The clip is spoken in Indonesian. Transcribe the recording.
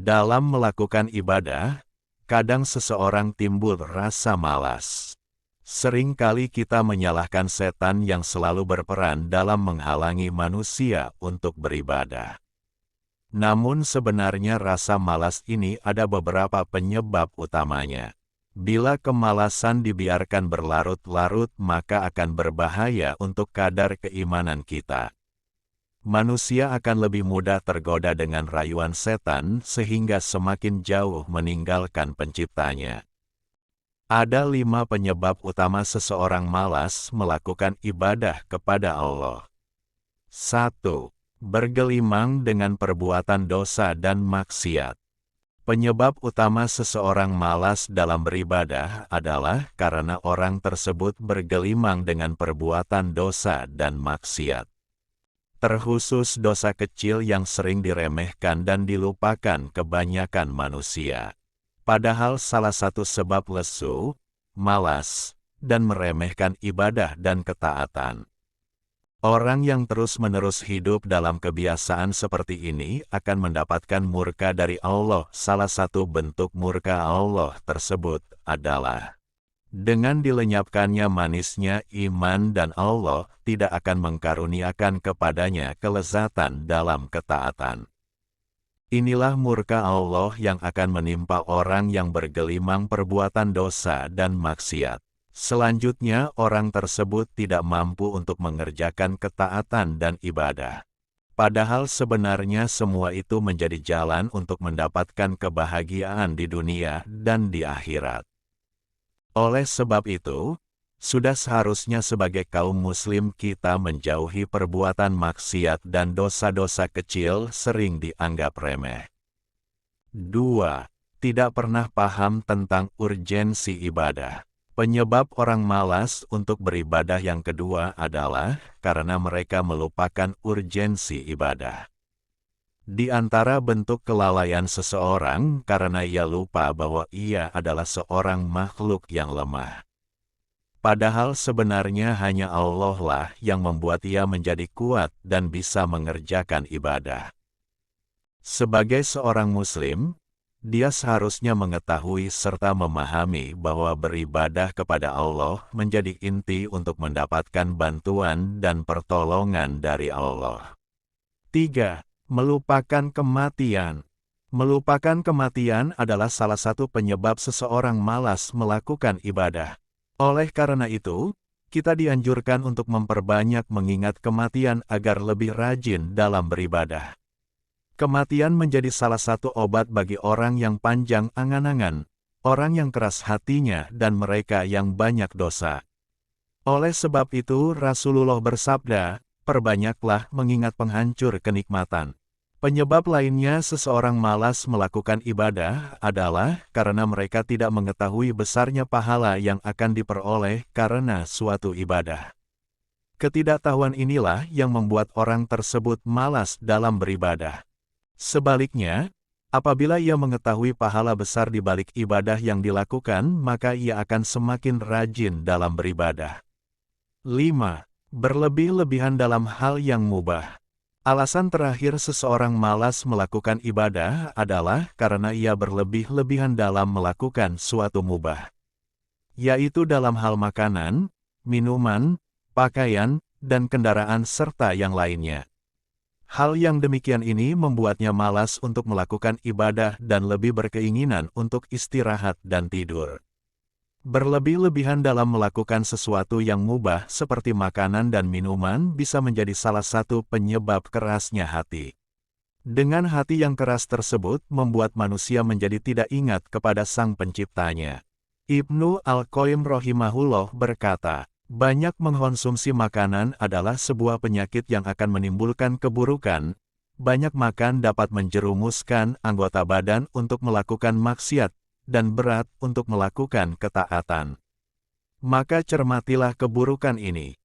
Dalam melakukan ibadah, kadang seseorang timbul rasa malas. Seringkali kita menyalahkan setan yang selalu berperan dalam menghalangi manusia untuk beribadah. Namun sebenarnya rasa malas ini ada beberapa penyebab utamanya. Bila kemalasan dibiarkan berlarut-larut, maka akan berbahaya untuk kadar keimanan kita. Manusia akan lebih mudah tergoda dengan rayuan setan sehingga semakin jauh meninggalkan penciptanya. Ada 5 penyebab utama seseorang malas melakukan ibadah kepada Allah. 1. Bergelimang dengan perbuatan dosa dan maksiat. Penyebab utama seseorang malas dalam beribadah adalah karena orang tersebut bergelimang dengan perbuatan dosa dan maksiat. Terkhusus dosa kecil yang sering diremehkan dan dilupakan kebanyakan manusia. Padahal salah satu sebab lesu, malas, dan meremehkan ibadah dan ketaatan. Orang yang terus-menerus hidup dalam kebiasaan seperti ini akan mendapatkan murka dari Allah. Salah satu bentuk murka Allah tersebut adalah dengan dilenyapkannya manisnya iman, dan Allah tidak akan mengkaruniakan kepadanya kelezatan dalam ketaatan. Inilah murka Allah yang akan menimpa orang yang bergelimang perbuatan dosa dan maksiat. Selanjutnya, orang tersebut tidak mampu untuk mengerjakan ketaatan dan ibadah. Padahal sebenarnya semua itu menjadi jalan untuk mendapatkan kebahagiaan di dunia dan di akhirat. Oleh sebab itu, sudah seharusnya sebagai kaum muslim kita menjauhi perbuatan maksiat dan dosa-dosa kecil sering dianggap remeh. 2. Tidak pernah paham tentang urgensi ibadah. Penyebab orang malas untuk beribadah yang kedua adalah karena mereka melupakan urgensi ibadah. Di antara bentuk kelalaian seseorang karena ia lupa bahwa ia adalah seorang makhluk yang lemah. Padahal sebenarnya hanya Allah lah yang membuat ia menjadi kuat dan bisa mengerjakan ibadah. Sebagai seorang muslim, dia seharusnya mengetahui serta memahami bahwa beribadah kepada Allah menjadi inti untuk mendapatkan bantuan dan pertolongan dari Allah. 3. Melupakan kematian. Melupakan kematian adalah salah satu penyebab seseorang malas melakukan ibadah. Oleh karena itu, kita dianjurkan untuk memperbanyak mengingat kematian agar lebih rajin dalam beribadah. Kematian menjadi salah satu obat bagi orang yang panjang angan-angan, orang yang keras hatinya, dan mereka yang banyak dosa. Oleh sebab itu, Rasulullah bersabda, "Perbanyaklah mengingat penghancur kenikmatan." Penyebab lainnya seseorang malas melakukan ibadah adalah karena mereka tidak mengetahui besarnya pahala yang akan diperoleh karena suatu ibadah. Ketidaktahuan inilah yang membuat orang tersebut malas dalam beribadah. Sebaliknya, apabila ia mengetahui pahala besar di balik ibadah yang dilakukan, maka ia akan semakin rajin dalam beribadah. 5. Berlebih-lebihan dalam hal yang mubah. Alasan terakhir seseorang malas melakukan ibadah adalah karena ia berlebih-lebihan dalam melakukan suatu mubah, yaitu dalam hal makanan, minuman, pakaian, dan kendaraan serta yang lainnya. Hal yang demikian ini membuatnya malas untuk melakukan ibadah dan lebih berkeinginan untuk istirahat dan tidur. Berlebih-lebihan dalam melakukan sesuatu yang mubah seperti makanan dan minuman bisa menjadi salah satu penyebab kerasnya hati. Dengan hati yang keras tersebut membuat manusia menjadi tidak ingat kepada Sang Penciptanya. Ibnu Al-Qayyim rahimahullah berkata, banyak mengkonsumsi makanan adalah sebuah penyakit yang akan menimbulkan keburukan. Banyak makan dapat menjerumuskan anggota badan untuk melakukan maksiat, dan berat untuk melakukan ketaatan. Maka cermatilah keburukan ini.